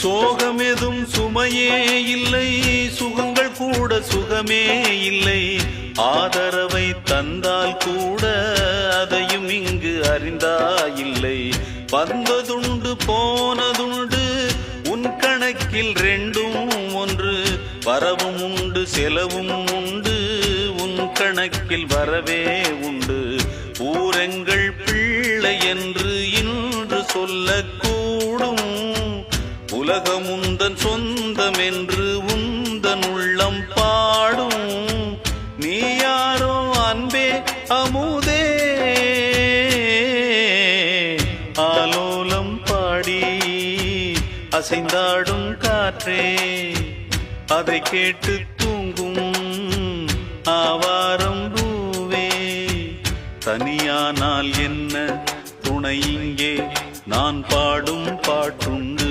சோகமெதும் சுமையே இல்லை, சுகங்கள் கூட சுகமே இல்லை. ஆதரவை தந்தால் கூட அதையும் இங்கு அறிந்தாயில்லை. வந்ததுண்டு போனதுண்டு உன் கணக்கில் ரெண்டும் ஒன்று. வரவும் உண்டு செலவும் உண்டு, உன் கணக்கில் வரவே உண்டு. ஊரெங்கள் பிள்ளை என்று இன்று சொல்லக்கூடும். உலகம் உந்தன் சொந்தம் என்று உந்தன் உள்ளம் பாடும். நீ யாரோ அன்பே அமுதே, ஆலோலம் பாடி அசைந்தாடும் காற்றே. அதை கேட்டு தூங்கும் ஆவாரம் பூவே. தனியானால் என்ன துணை இங்கே, நான் பாடும் பாட்டுண்டு.